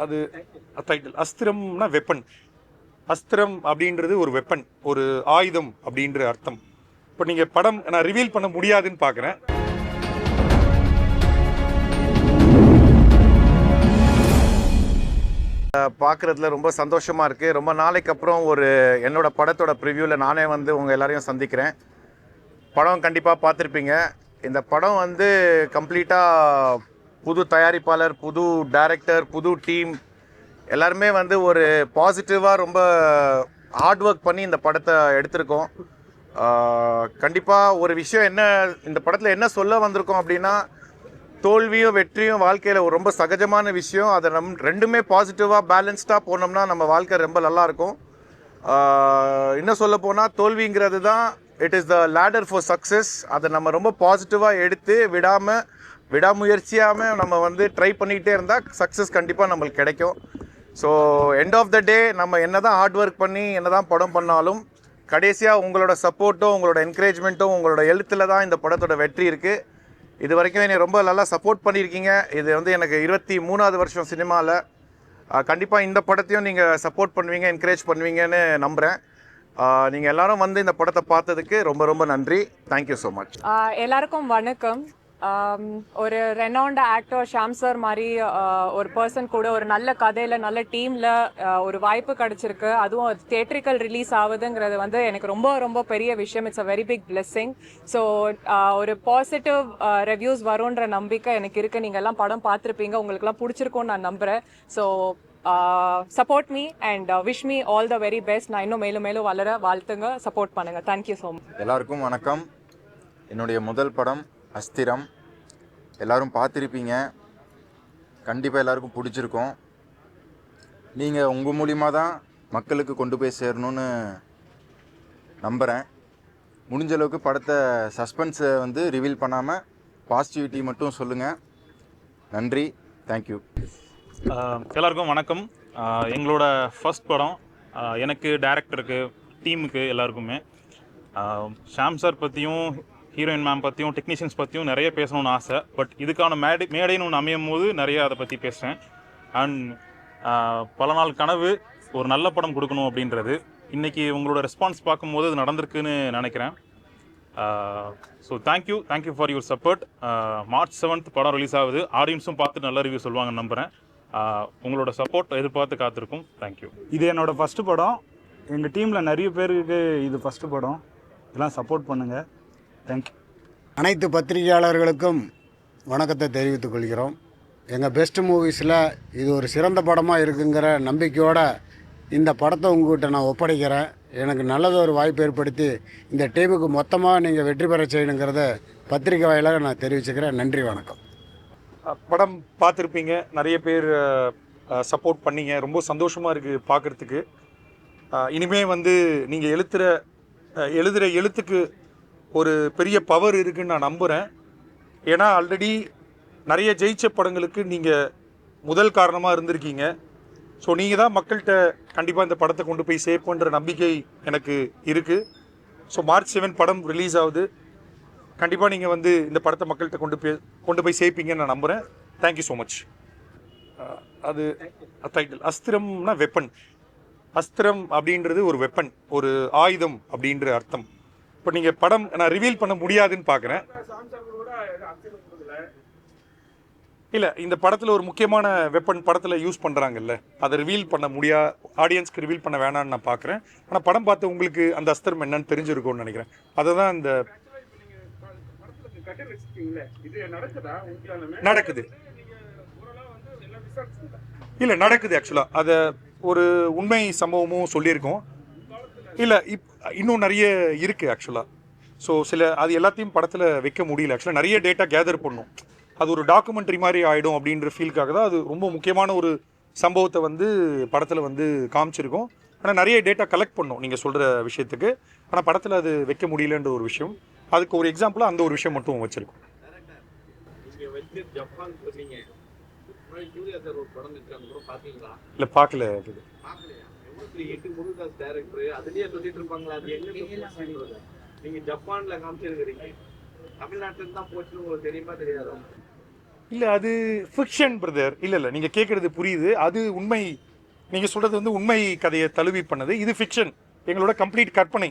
அது title அஸ்திரம்னா weapon. அஸ்திரம் அப்படின்றது ஒரு வெப்பன், ஒரு ஆயுதம் அப்படின்ற அர்த்தம். இப்போ நீங்கள் படம் நான் ரிவீல் பண்ண முடியாதுன்னு பார்க்குறேன். பார்க்குறதுல ரொம்ப சந்தோஷமாக இருக்குது. ரொம்ப நாளைக்கு அப்புறம் என்னோடய படத்தோட ப்ரிவ்யூவில் நானே உங்கள் எல்லாரையும் சந்திக்கிறேன். படம் கண்டிப்பாக பார்த்துருப்பீங்க. இந்த படம் கம்ப்ளீட்டாக புது தயாரிப்பாளர், புது டைரக்டர், புது டீம் எல்லாருமே ஒரு பாசிட்டிவாக ரொம்ப ஹார்ட் ஒர்க் பண்ணி இந்த படத்தை எடுத்திருக்கோம். கண்டிப்பாக ஒரு விஷயம் இந்த படத்தில் என்ன சொல்ல வந்திருக்கோம் அப்படின்னா, தோல்வியும் வெற்றியும் வாழ்க்கையில் ரொம்ப சகஜமான விஷயம். அதை ரெண்டுமே பாசிட்டிவாக பேலன்ஸ்டாக போனோம்னா நம்ம வாழ்க்கை ரொம்ப நல்லாயிருக்கும். இன்னும் சொல்ல போனால் தோல்விங்கிறது தான் it is the ladder for success. அதை நம்ம ரொம்ப பாசிட்டிவாக எடுத்து விடாமுயற்சியாமல் நம்ம ட்ரை பண்ணிக்கிட்டே இருந்தால் சக்ஸஸ் கண்டிப்பாக நம்மளுக்கு கிடைக்கும். ஸோ எண்ட் ஆஃப் த டே நம்ம என்ன தான் ஹார்ட் ஒர்க் பண்ணி என்ன தான் படம் பண்ணாலும் கடைசியாக உங்களோட சப்போர்ட்டும் உங்களோட என்கரேஜ்மெண்ட்டும் உங்களோட எழுத்தில் தான் இந்த படத்தோட வெற்றி இருக்குது. இது வரைக்கும் என்னை ரொம்ப நல்லா சப்போர்ட் பண்ணியிருக்கீங்க. இது எனக்கு 23வது வருஷம் சினிமாவில். கண்டிப்பாக இந்த படத்தையும் நீங்கள் சப்போர்ட் பண்ணுவீங்க, என்கரேஜ் பண்ணுவீங்கன்னு நம்புகிறேன். நீங்கள் எல்லாரும் இந்த படத்தை பார்த்ததுக்கு ரொம்ப ரொம்ப நன்றி. Thank you so much. எல்லாருக்கும் வணக்கம். ஒரு ரெனவுண்ட் ஆக்டர் ஷாம் சார் மாதிரி ஒரு பர்சன் கூட ஒரு நல்ல கதையில் நல்ல டீமில் ஒரு வாய்ப்பு கிடச்சிருக்கு. அதுவும் தியேட்ரிக்கல் ரிலீஸ் ஆகுதுங்கிறது எனக்கு ரொம்ப ரொம்ப பெரிய விஷயம். It's a very big blessing. So ஒரு பாசிட்டிவ் ரிவ்யூஸ் வரும்ன்ற நம்பிக்கை எனக்கு இருக்குது. நீங்கள் எல்லாம் படம் பார்த்துருப்பீங்க, உங்களுக்குலாம் பிடிச்சிருக்கும்னு நான் நம்புகிறேன். So support me and wish me all the very best. நான் இன்னும் மேலும் மேலும் வளர வாழ்த்துங்க, சப்போர்ட் பண்ணுங்கள். Thank you so much. எல்லாருக்கும் வணக்கம். என்னுடைய முதல் படம் அஸ்திரம். எல்லோரும் பார்த்துருப்பீங்க, கண்டிப்பாக எல்லாருக்கும் பிடிச்சிருக்கும். நீங்கள் உங்கள் மூலியமாக தான் மக்களுக்கு கொண்டு போய் சேரணும்னு நம்புகிறேன். முடிஞ்ச அளவுக்கு படத்தை சஸ்பென்ஸை ரிவீல் பண்ணாமல் பாசிட்டிவிட்டி மட்டும் சொல்லுங்கள். நன்றி, தேங்க்யூ. எல்லாருக்கும் வணக்கம். எங்களோட ஃபர்ஸ்ட் படம். எனக்கு, டைரக்டருக்கு, டீமுக்கு எல்லாருக்குமே ஷாம் சார் பற்றியும் ஹீரோயின் மேம் பற்றியும் டெக்னீஷியன்ஸ் பற்றியும் நிறைய பேசணும்னு ஆசை. பட் இதுக்கான மேடைன்னு ஒன்று அமையும் போது நிறைய அதை பற்றி பேசுகிறேன். அண்ட் பல நாள் கனவு ஒரு நல்ல படம் கொடுக்கணும் அப்படின்றது. இன்றைக்கி உங்களோட ரெஸ்பான்ஸ் பார்க்கும்போது அது நடந்திருக்குன்னு நினைக்கிறேன். So thank you for your support. March 7th படம் ரிலீஸ் ஆகுது. ஆடியன்ஸும் பார்த்து நல்ல ரிவ்யூ சொல்லுவாங்கன்னு நம்புகிறேன். உங்களோட சப்போர்ட் எதிர்பார்த்து காத்திருக்கும். தேங்க்யூ. இது என்னோடய ஃபஸ்ட்டு படம். எங்கள் டீமில் நிறைய பேருக்கு இது ஃபஸ்ட்டு படம். எல்லாம் சப்போர்ட் பண்ணுங்கள். தேங்க்யூ. அனைத்து பத்திரிகையாளர்களுக்கும் வணக்கத்தை தெரிவித்துக் கொள்கிறோம். எங்கள் பெஸ்ட் மூவிஸில் இது ஒரு சிறந்த படமாக இருக்குங்கிற நம்பிக்கையோடு இந்த படத்தை உங்கள்கிட்ட நான் ஒப்படைக்கிறேன். எனக்கு நல்லது ஒரு வாய்ப்பு ஏற்படுத்தி இந்த டீமுக்கு மொத்தமாக நீங்கள் வெற்றி பெற செய்யணுங்கிறத பத்திரிகை வாயிலாக நான் தெரிவிச்சுக்கிறேன். நன்றி, வணக்கம். படம் பார்த்துருப்பீங்க, நிறைய பேர் சப்போர்ட் பண்ணீங்க. ரொம்ப சந்தோஷமாக இருக்குது பார்க்குறதுக்கு. இனிமேல் நீங்கள் எழுதுகிற எழுத்துக்கு ஒரு பெரிய பவர் இருக்குதுன்னு நான் நம்புகிறேன். ஏன்னா ஆல்ரெடி நிறைய ஜெயிச்ச படங்களுக்கு நீங்கள் முதல் காரணமாக இருந்திருக்கீங்க. ஸோ நீங்கள் தான் மக்கள்கிட்ட கண்டிப்பாக இந்த படத்தை கொண்டு போய் சேர்ப்புன்ற நம்பிக்கை எனக்கு இருக்குது. ஸோ March 7 படம் ரிலீஸ் ஆகுது. கண்டிப்பாக நீங்கள் இந்த படத்தை மக்கள்கிட்ட கொண்டு போய் சேர்ப்பீங்கன்னு நான் நம்புகிறேன். Thank you so much. அது டைட்டில் அஸ்திரம்னா வெப்பன். அஸ்திரம் அப்படின்றது ஒரு வெப்பன், ஒரு ஆயுதம் அப்படின்ற அர்த்தம். இப்போ நீங்கள் படம் நான் ரிவீல் பண்ண முடியாதுன்னு பார்க்குறேன். இல்லை, இந்த படத்தில் ஒரு முக்கியமான வெப்பன் படத்தில் யூஸ் பண்ணுறாங்கல்ல, அதை ரிவீல் பண்ண ஆடியன்ஸ்க்கு ரிவீல் பண்ண வேணான்னு நான் பார்க்குறேன். ஆனால் படம் பார்த்து உங்களுக்கு அந்த அஸ்திரம் என்னன்னு தெரிஞ்சிருக்கும்னு நினைக்கிறேன். அதை தான் இந்த நடக்குது. இல்லை, நடக்குது. ஆக்சுவலாக அதை ஒரு உண்மை சம்பவமும் சொல்லியிருக்கோம். இல்லை, இன்னும் நிறைய இருக்குது ஆக்சுவலாக. ஸோ அது எல்லாத்தையும் படத்தில் வைக்க முடியல. ஆக்சுவலாக நிறைய டேட்டா கேதர் பண்ணும். அது ஒரு டாக்குமெண்ட்ரி மாதிரி ஆகிடும் அப்படின்ற ஃபீலுக்காக தான் அது ரொம்ப முக்கியமான ஒரு சம்பவத்தை படத்தில் காமிச்சிருக்கோம். ஆனால் நிறைய டேட்டா கலெக்ட் பண்ணோம் நீங்கள் சொல்கிற விஷயத்துக்கு. ஆனால் படத்தில் அது வைக்க முடியலன்ற ஒரு விஷயம். அதுக்கு ஒரு எக்ஸாம்பிளாக அந்த ஒரு விஷயம் மட்டும் வச்சுருக்கோம். இல்லை, பார்க்கல. நீங்க ஜப்பான்ல காமிச்சிருக்கிறீங்க, தமிழ்நாட்டுல தான் போச்சுன்னு உங்களுக்கு தெரியுமா தெரியாதோ? இல்லை அது ஃபிக்ஷன் பிரதர். இல்லை நீங்கள் கேட்குறது புரியுது. அது உண்மை, நீங்கள் சொல்கிறது வந்து உண்மை கதையை தழுவி பண்ணது. இது ஃபிக்ஷன், எங்களோட கம்ப்ளீட் கற்பனை.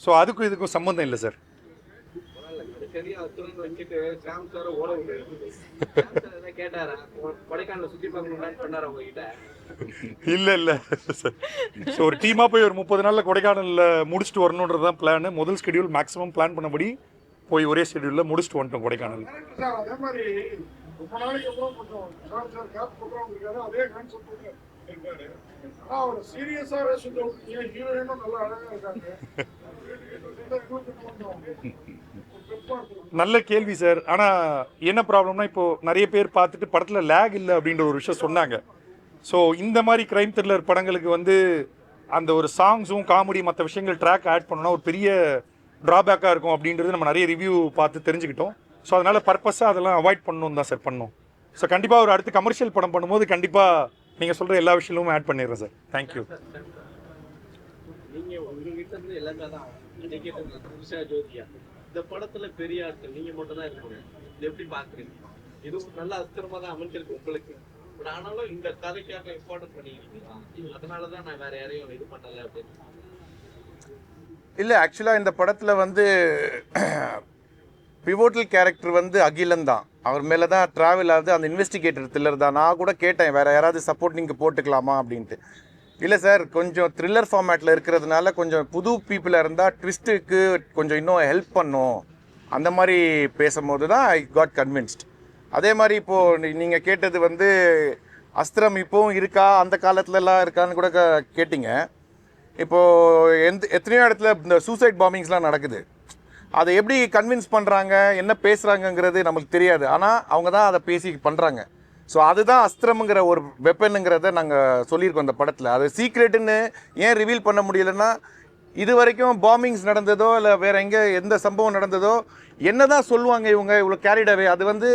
ஸோ அதுக்கும் இதுக்கும் சம்மந்தம் இல்லை சார். இல்லை சார். ஸோ ஒரு டீமாக போய் ஒரு 30 நாளில் கொடைக்கானலில் முடிச்சுட்டு வரணுன்றது தான் பிளான். முதல் ஸ்கெடியூல் மேக்ஸிமம் பிளான் பண்ணபடி போய் ஒரே ஷெடியூலில் முடிச்சுட்டு வந்துட்டோம் கொடைக்கானல். அதே மாதிரி ரொம்ப நாளைக்கு அப்புறம் கொஞ்சம் சார் கேப் ப்ரோக்ராம் இருக்காரு, அதே கான்செப்ட் இருக்காரு. ஆனால் அவர் சீரியஸாகவே சொல்லுவாங்க, ஹீரோயினும் நல்லா அழகாக இருக்காங்க. நல்ல கேள்வி சார். ஆனால் என்ன ப்ராப்ளம்னா இப்போது நிறைய பேர் பார்த்துட்டு படத்தில் லேக் இல்லை அப்படின்ற ஒரு விஷயம் சொன்னாங்க. ஸோ இந்த மாதிரி க்ரைம் த்ரில்லர் படங்களுக்கு வந்து அந்த ஒரு சாங்ஸும் காமெடி மற்ற விஷயங்கள் ட்ராக் ஆட் பண்ணோன்னா ஒரு பெரிய ட்ராபேக்காக இருக்கும் அப்படின்றது நம்ம நிறைய ரிவ்யூ பார்த்து தெரிஞ்சுக்கிட்டோம். ஸோ அதனால் பர்பஸாக அதெல்லாம் அவாய்ட் பண்ணணும் தான் சார் பண்ணோம். ஸோ கண்டிப்பாக ஒரு அடுத்து கமர்ஷியல் படம் பண்ணும்போது கண்டிப்பாக நீங்கள் சொல்கிற எல்லா விஷயமும் ஆட் பண்ணிடுறேன் சார். தேங்க்யூ. இந்த படத்துல பெரிய ஆட்கள் நீங்க மட்டும் தான் இருக்கீங்க. இது எப்படி பாக்குறீங்க? இது நல்ல அஸ்திரமா தான் அமைஞ்சிருக்கு உங்களுக்கு. பட் ஆனாலும் இந்த கதைக்காக இம்பார்ட்டன்ட் பண்ணிக்கிறீங்களா? அதனாலதான் நான் வேற யாரையும் இது பண்ணல அப்படின்னு. இல்லை, ஆக்சுவலாக இந்த படத்தில் வந்து பிவோட்டல் கேரக்டர் வந்து அகிலன் தான். அவர் மேலே தான் ட்ராவல் ஆகுது. அந்த இன்வெஸ்டிகேட்டர் த்ரில்லர் தான். நான் கூட கேட்டேன் வேறு யாராவது சப்போர்ட் நீங்கள் போட்டுக்கலாமா அப்படின்ட்டு. இல்லை சார், கொஞ்சம் த்ரில்லர் ஃபார்மேட்டில் இருக்கிறதுனால கொஞ்சம் புது பீப்புளாக இருந்தால் ட்விஸ்ட்டுக்கு கொஞ்சம் இன்னும் ஹெல்ப் பண்ணும். அந்த மாதிரி பேசும்போது தான் ஐ காட் கன்வின்ஸ்ட். அதே மாதிரி இப்போது நீங்கள் கேட்டது வந்து அஸ்திரம் இப்போவும் இருக்கா, அந்த காலத்துலலாம் இருக்கான்னு கூட கேட்டிங்க. இப்போது எத்தனையோ இடத்துல இந்த சூசைட் பாம்பிங்ஸ்லாம் நடக்குது. அதை எப்படி கன்வின்ஸ் பண்ணுறாங்க, என்ன பேசுகிறாங்கங்கிறது நம்மளுக்கு தெரியாது. ஆனால் அவங்க தான் அதை பேசி பண்ணுறாங்க. ஸோ அதுதான் அஸ்திரம்ங்கிற ஒரு வெப்பனுங்கிறத நாங்கள் சொல்லியிருக்கோம் இந்த படத்தில். அது சீக்ரெட்டுன்னு ஏன் ரிவீல் பண்ண முடியலன்னா, இது வரைக்கும் பாம்பிங்ஸ் நடந்ததோ இல்லை வேறு எங்கே எந்த சம்பவம் நடந்ததோ என்ன தான் சொல்லுவாங்க இவங்க இவ்வளோ கேரிடாவே. அது வந்து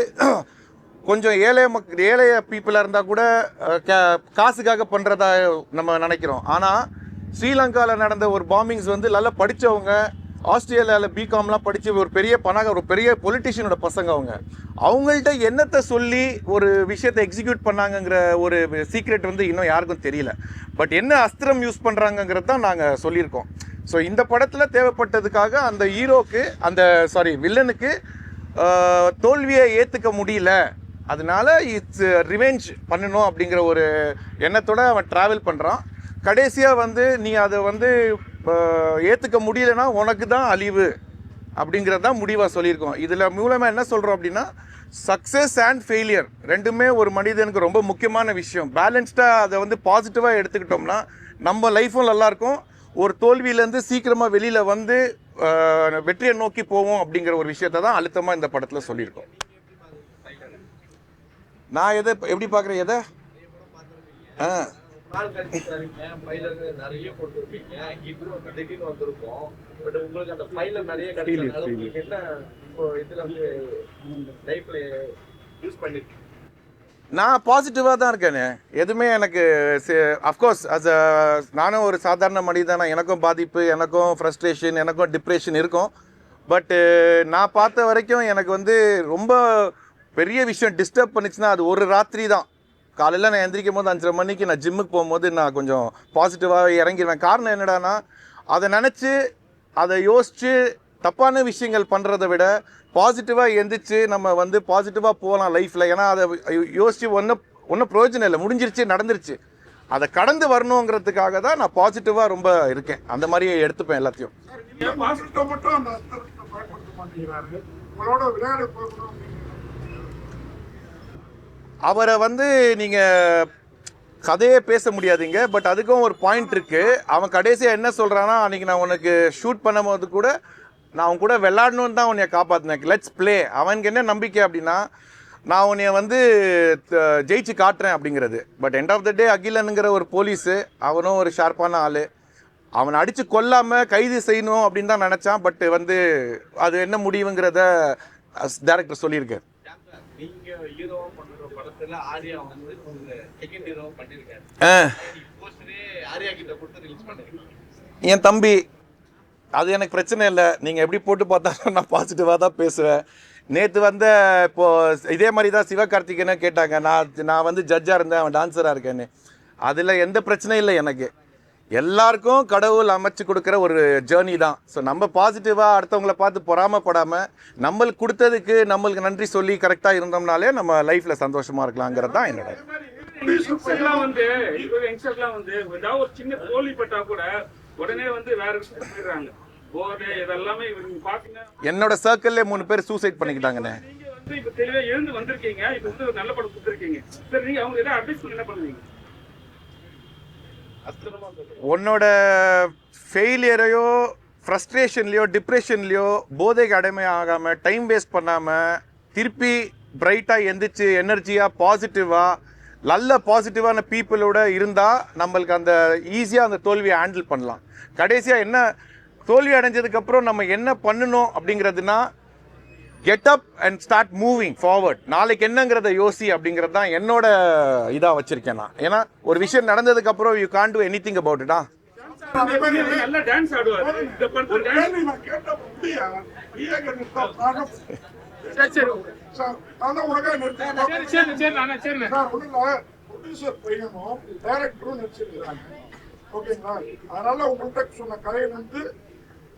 கொஞ்சம் ஏழை பீப்புளாக இருந்தால் கூட காசுக்காக பண்ணுறதா நம்ம நினைக்கிறோம். ஆனால் ஸ்ரீலங்காவில் நடந்த ஒரு பாம்பிங்ஸ் வந்து நல்லா படித்தவங்க, ஆஸ்திரேலியாவில் பிகாம்லாம் படித்து ஒரு பெரிய பொலிட்டிஷியனோட பசங்க. அவங்கள்ட்ட என்னத்தை சொல்லி ஒரு விஷயத்தை எக்ஸிக்யூட் பண்ணாங்கங்கிற ஒரு சீக்ரெட் வந்து இன்னும் யாருக்கும் தெரியல. பட் என்ன அஸ்திரம் யூஸ் பண்ணுறாங்கங்கிறது தான் நாங்கள் சொல்லியிருக்கோம். ஸோ இந்த படத்தில் தேவைப்பட்டதுக்காக அந்த ஹீரோக்கு வில்லனுக்கு தோல்வியை ஏற்றுக்க முடியல, அதனால இட்ஸ் ரிவெஞ்ச் பண்ணணும் அப்படிங்கிற ஒரு எண்ணத்தோடு அவன் ட்ராவல் பண்ணுறான். கடைசியாக வந்து நீ அதை வந்து ஏற்றுக்க முடியலன்னா உனக்கு தான் அழிவு அப்படிங்கிறது தான் முடிவாக சொல்லியிருக்கோம். இதில் மூலமாக என்ன சொல்கிறோம் அப்படின்னா, சக்ஸஸ் அண்ட் ஃபெயிலியர் ரெண்டுமே ஒரு மனிதனுக்கு ரொம்ப முக்கியமான விஷயம். பேலன்ஸ்டாக அதை வந்து பாசிட்டிவாக எடுத்துக்கிட்டோம்னா நம்ம லைஃப்பும் நல்லாயிருக்கும். ஒரு தோல்வியிலேருந்து சீக்கிரமாக வெளியில் வந்து வெற்றியை நோக்கி போவோம் அப்படிங்கிற ஒரு விஷயத்தை தான் அழுத்தமாக இந்த படத்தில் சொல்லியிருக்கோம். நான் எப்படி பார்க்குறேன் எதை நிறைய போட்டுருப்பீங்க, திடீர்னு வந்திருக்கோம். பட் உங்களுக்கு அந்த ஃபைல நிறைய கிடைச்சதுனால உங்களுக்கு என்ன இப்போ இதுல வந்து லைஃப்ல யூஸ் பண்ணிருக்கீங்க? நான் பாசிட்டிவாக தான் இருக்கேனே. எதுவுமே எனக்கு அஃப்கோர்ஸ் நானும் ஒரு சாதாரண மனிதன். எனக்கும் பாதிப்பு, எனக்கும் ஃப்ரஸ்ட்ரேஷன், எனக்கும் டிப்ரெஷன் இருக்கும். பட்டு நான் பார்த்த வரைக்கும் எனக்கு வந்து ரொம்ப பெரிய விஷயம் டிஸ்டர்ப் பண்ணிச்சுன்னா அது ஒரு ராத்திரி தான். காலையில் நான் எந்திரிக்கும் போது 5:30 மணிக்கு நான் ஜிம்முக்கு போகும்போது நான் கொஞ்சம் பாசிட்டிவாக இறங்கிடுவேன். காரணம் என்னடானா, அதை நினச்சி அதை யோசித்து தப்பான விஷயங்கள் பண்ணுறதை விட பாசிட்டிவாக எந்திரிச்சு நம்ம வந்து பாசிட்டிவாக போகலாம் லைஃப்பில். ஏன்னா அதை யோசித்து ஒன்றும் பிரயோஜனம் இல்லை, முடிஞ்சிருச்சு, நடந்துருச்சு. அதை கடந்து வரணுங்கிறதுக்காக தான் நான் பாசிட்டிவாக ரொம்ப இருக்கேன். அந்த மாதிரி எடுத்துப்பேன் எல்லாத்தையும். அவரை வந்து நீங்கள் கதையே பேச முடியாதுங்க. பட் அதுக்கும் ஒரு பாயிண்ட் இருக்குது. அவன் கடைசியாக என்ன சொல்கிறான்னா, அன்றைக்கி நான் உனக்கு ஷூட் பண்ணும் போது கூட நான் அவன் கூட விளாடணுன்னு தான் உன்னைய காப்பாற்றினேன், லெட்ஸ் ப்ளே. அவனுக்கு என்ன நம்பிக்கை அப்படின்னா, நான் உன்னைய வந்து ஜெயிச்சு காட்டுறேன் அப்படிங்கிறது. பட் எண்ட் ஆஃப் த டே அகிலனுங்கிற ஒரு போலீஸு, அவனும் ஒரு ஷார்ப்பான ஆள். அவனை அடித்து கொல்லாமல் கைது செய்யணும் அப்படின்னு தான் நினச்சான். பட் வந்து அது என்ன முடிவுங்கிறத டைரக்டர் சொல்லியிருக்காரு. நீங்க ஹீரோவா பண்ற படத்துல ஆர்யா வந்து செகண்ட் ஹீரோவா பண்ணிருக்காரு. போஸ்டரே ஆர்யா கிட்ட போட்டு ரிலீஸ் பண்ணிருக்கீங்க. என் தம்பி, அது எனக்கு பிரச்சனை இல்லை. நீங்கள் எப்படி போட்டு பார்த்தாலும் நான் பாசிட்டிவாக தான் பேசுவேன். நேற்று வந்த இப்போது இதே மாதிரி தான் சிவகார்த்திகேயனை கேட்டாங்க, நான் வந்து ஜட்ஜாக இருந்தேன், அவன் டான்ஸராக இருக்கேன்னு. அதில் எந்த பிரச்சனையும் இல்லை எனக்கு. எல்லாருக்கும் கடவுள் அமைச்சு கொடுக்குற ஒரு ஜேர்னி தான். ஸோ நம்ம பாசிட்டிவாக அடுத்தவங்கள பார்த்து பொறாமப்படாமல் நம்மளுக்கு கொடுத்ததுக்கு நம்மளுக்கு நன்றி சொல்லி கரெக்டாக இருந்தோம்னாலே நம்ம லைஃப்பில் சந்தோஷமாக இருக்கலாங்கிறது தான் என்னோட. வந்து யங்ஸ்டர்லாம் வந்து ஏதாவது ஒரு சின்ன தோல்வி பட்டா கூட உடனே வந்து வேற விஷயம் போயிடுறாங்க. போதை இதெல்லாமே பாத்தீங்கன்னா என்னோட சர்க்கிள்ல 3 பேர் சூசைட் பண்ணிக்கிட்டாங்கண்ணே. நீங்க வந்து இப்ப தெளிவா எழுந்து வந்திருக்கீங்க, இப்ப வந்து ஒரு நல்ல படம் கொடுத்துருக்கீங்க. சரி, நீங்க அவங்க ஏதாவது அட்வைஸ் பண்ணி என்ன பண்ணுவீங்க? உன்னோட ஃபெயிலியரையோ ஃப்ரஸ்ட்ரேஷன்லையோ டிப்ரெஷன்லையோ போதைக்கு அடிமை ஆகாமல் டைம் வேஸ்ட் பண்ணாமல் திருப்பி பிரைட்டாக எந்திரிச்சு எனர்ஜியாக பாசிட்டிவாக நல்ல பாசிட்டிவான பீப்புளோட இருந்தால் நம்மளுக்கு அந்த ஈஸியாக அந்த தோல்வியை ஹேண்டில் பண்ணலாம். கடைசியாக என்ன தோல்வி அடைஞ்சதுக்கப்புறம் நம்ம என்ன பண்ணணும் அப்படிங்கிறதுனா get up and start moving forward. நாளைக்கு என்னங்கிறத யோசி அப்படிங்கிறது தான் என்னோட இதாக வச்சுருக்கேன் நான். ஏன்னா ஒரு விஷயம் நடந்ததுக்கப்புறம் you can't do anything about it. நல்ல டான்ஸ் ஆடுவாரு. இந்த படத்துல டான்ஸ் நான் கேட்ட முடியா சார் அதான் உனக்கா நிறுத்தேன். சரி நானே சரி சார் ஒண்ணுல ப்ரொடியூசர் பையனும் டைரக்டரும் நடிச்சிருக்காங்க, ஓகேங்களா? அதனால உங்கள்கிட்ட சொன்ன கதையை வந்து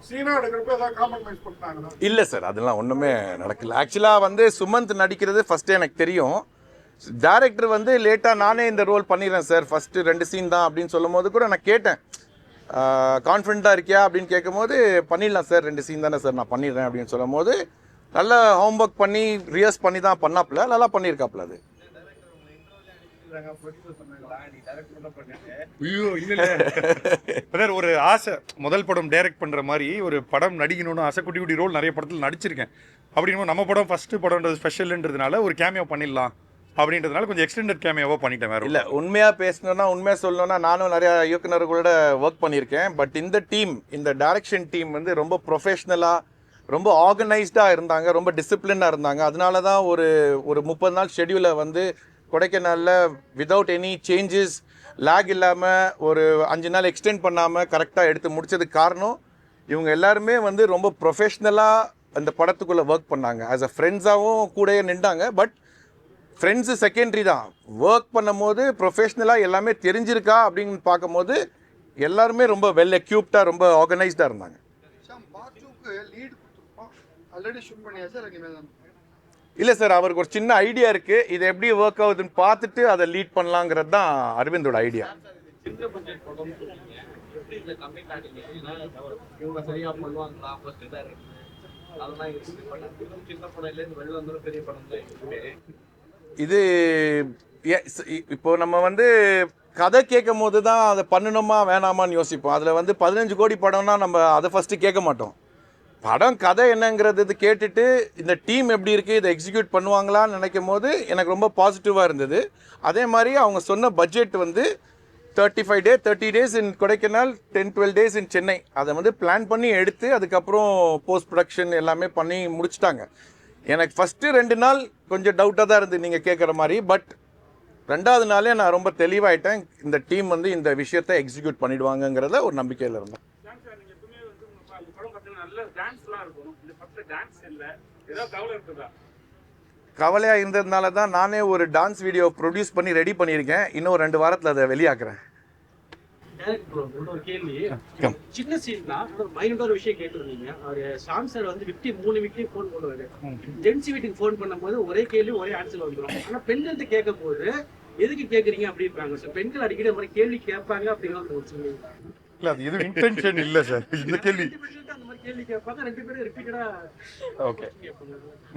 சீனா எடுக்கிறப்ப ஏதாவது காம்ப்ரமைஸ் பண்ணாங்களா? இல்லை சார், அதெல்லாம் ஒன்றுமே நடக்கல. ஆக்சுவலாக வந்து சுமந்த் நடிக்கிறது ஃபஸ்ட்டு எனக்கு தெரியும். டேரக்டர் வந்து லேட்டாக நானே இந்த ரோல் பண்ணிடுறேன் சார், ஃபஸ்ட்டு 2 சீன் தான் அப்படின்னு சொல்லும் போது கூட நான் கேட்டேன், கான்ஃபிடண்ட்டாக இருக்கியா அப்படின்னு கேட்கும் போது பண்ணிடலாம் சார், 2 சீன் தானே சார் நான் பண்ணிடுறேன் அப்படின்னு சொல்லும் போது நல்லா ஹோம்ஒர்க் பண்ணி ரியர்ஸ் பண்ணி தான் பண்ணாப்புல, நல்லா பண்ணியிருக்காப்புல. அது ஐயோ இல்லை பிரதர், ஒரு ஆசை முதல் படம் டைரக்ட் பண்ணுற மாதிரி ஒரு படம் நடிக்கணும்னு ஆசை. குட்டி குட்டி ரோல் நிறைய படத்தில் நடிச்சிருக்கேன். அப்படின்னும் நம்ம படம் ஃபஸ்ட்டு படம்ன்றது ஸ்பெஷல்ன்றதுனால ஒரு கேமியோ பண்ணிடலாம் அப்படின்றதுனால கொஞ்சம் எக்ஸ்டெண்டட் கேமியோவாக பண்ணிட்டேன். வேறு இல்லை, உண்மையாக பேசணுன்னா உண்மையாக சொல்லணும்னா நானும் நிறையா இயக்குநர்களோட ஒர்க் பண்ணியிருக்கேன். பட் இந்த டீம், இந்த டைரக்ஷன் டீம் வந்து ரொம்ப ப்ரொஃபஷ்னலாக ரொம்ப ஆர்கனைஸ்டாக இருந்தாங்க, ரொம்ப டிசிப்ளினாக இருந்தாங்க. அதனால தான் ஒரு 30 நாள் ஷெட்யூலை வந்து கொடைக்கானலில் வித்தவுட் எனி சேஞ்சஸ் லேக் இல்லாமல் ஒரு 5 நாள் எக்ஸ்டெண்ட் பண்ணாமல் கரெக்டாக எடுத்து முடிச்சதுக்கு காரணம் இவங்க எல்லாருமே வந்து ரொம்ப ப்ரொஃபஷ்னலாக அந்த படத்துக்குள்ளே ஒர்க் பண்ணாங்க. ஆஸ் அ ஃப்ரெண்ட்ஸாகவும் கூடயே நின்றாங்க. பட் ஃப்ரெண்ட்ஸு செகண்டரி தான். ஒர்க் பண்ணும் போது ப்ரொஃபஷ்னலாக எல்லாமே தெரிஞ்சிருக்கா அப்படின்னு பார்க்கும்போது எல்லாருமே ரொம்ப வெல் எக்யூப்டாக ரொம்ப ஆர்கனைஸ்டாக இருந்தாங்க. இல்லை சார், அவருக்கு ஒரு சின்ன ஐடியா இருக்குது, இது எப்படி ஒர்க் ஆகுதுன்னு பார்த்துட்டு அதை லீட் பண்ணலாங்கிறது தான் அரவிந்தோட ஐடியா. சின்ன பட்ஜெட் படம் சொல்றீங்க, எப்படி இந்த கம்மிட் ஆனீங்க? இவங்க சரியா பண்ணுவாங்களா? ஃபர்ஸ்ட் டைரக்டர் அதெல்லாம் எக்ஸ்பெக்ட் பண்ணாங்க. சின்ன படம்லேருந்து வெளில வந்தாலும் பெரிய படம் தான் இது. இப்போ நம்ம வந்து கதை கேட்கும் போது தான் அதை பண்ணணுமா வேணாமான்னு யோசிப்போம். அதில் வந்து 15 கோடி படம்னா நம்ம அதை ஃபஸ்ட்டு கேட்க மாட்டோம். படம் கதை என்னங்கிறது கேட்டுட்டு இந்த டீம் எப்படி இருக்குது, இதை எக்ஸிக்யூட் பண்ணுவாங்களான்னு நினைக்கும் போது எனக்கு ரொம்ப பாசிட்டிவாக இருந்தது. அதே மாதிரி அவங்க சொன்ன பட்ஜெட் வந்து 30 days இன் கொடைக்கானல், 10-12 days இன் சென்னை. அதை வந்து பிளான் பண்ணி எடுத்து அதுக்கப்புறம் போஸ்ட் ப்ரொடக்ஷன் எல்லாமே பண்ணி முடிச்சிட்டாங்க. எனக்கு ஃபஸ்ட்டு 2 நாள் கொஞ்சம் டவுட்டாக தான் இருந்தது நீங்கள் கேட்குற மாதிரி. பட் 2வது நாளே நான் ரொம்ப தெளிவாயிட்டேன், இந்த டீம் வந்து இந்த விஷயத்தை எக்ஸிக்யூட் பண்ணிடுவாங்கங்கிறத ஒரு நம்பிக்கையில் இருந்தேன். கவலையாக இருந்ததுனால தான் நானே ஒரு டான்ஸ் வீடியோ ப்ரொடியூஸ் பண்ணி ரெடி பண்ணியிருக்கேன். இன்னும் 2 வாரத்தில் அதை வெளியாக்குறேன். ஒரு கேள்வி, சின்ன சீன் தான், மைனூட்டா ஒரு விஷயம் கேட்டிருந்தீங்க. அவரு ஷாம் சார் வந்து 3 வீக்லயும் ஃபோன் பண்ணுவாரு. ஜென்சி வீட்டுக்கு ஃபோன் பண்ணும்போது ஒரே கேள்வி ஒரே ஆன்சர் வந்துடும். ஆனா பெண்கள்கிட்ட கேட்கும் போது எதுக்கு கேட்குறீங்க அப்படின்றாங்க சார். பெண்கள் அடிக்கடி அந்த மாதிரி கேள்வி கேட்பாங்க அப்படிங்கிற இல்லை, அது எதுவும் இன்டென்ஷன் இல்லை சார். இந்த கேள்வி அந்த மாதிரி கேள்வி கேட்பாங்க, 2 பேரும் ரிப்பீட்டடா. ஓகே,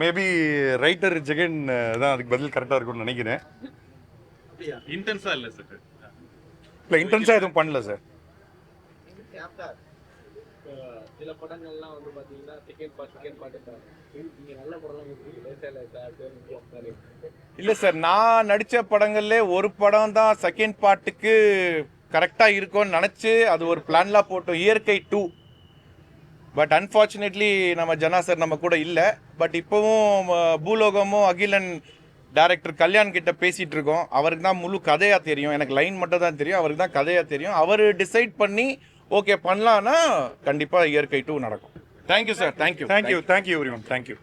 மேபி ரைட்டர் ஜெகன் தான் அதுக்கு பதில் கரெக்டாக இருக்கும்னு நினைக்கிறேன். இன்டென்ஸா இல்லை சார். இல்லை, இன்டென்ஸாக எதுவும் பண்ணல சார். சில படங்கள்லாம் வந்து பாத்தீங்கன்னா செகண்ட் பார்ட் நீங்க நல்ல படம்லாம் இல்லை சார், நான் நடித்த படங்கள்லே ஒரு படம் தான் செகண்ட் பார்ட்டுக்கு கரெக்டாக இருக்கும்னு நினச்சி அது ஒரு பிளான்லாம் போட்டோம், இயற்கை 2. பட் அன்ஃபார்ச்சுனேட்லி நம்ம ஜனா சார் நம்ம கூட இல்லை. பட் இப்போவும் பூலோகமும் அகிலன் டைரக்டர் கல்யாண் கிட்ட பேசிகிட்டு இருக்கோம். அவருக்கு தான் முழு கதையாக தெரியும், எனக்கு லைன் மட்டும் தான் தெரியும், அவருக்கு தான் கதையாக தெரியும். அவர் டிசைட் பண்ணி ஓகே பண்ணலான்னா கண்டிப்பாக இயற்கை 2 நடக்கும். Thank you sir, thank you every one, thank you.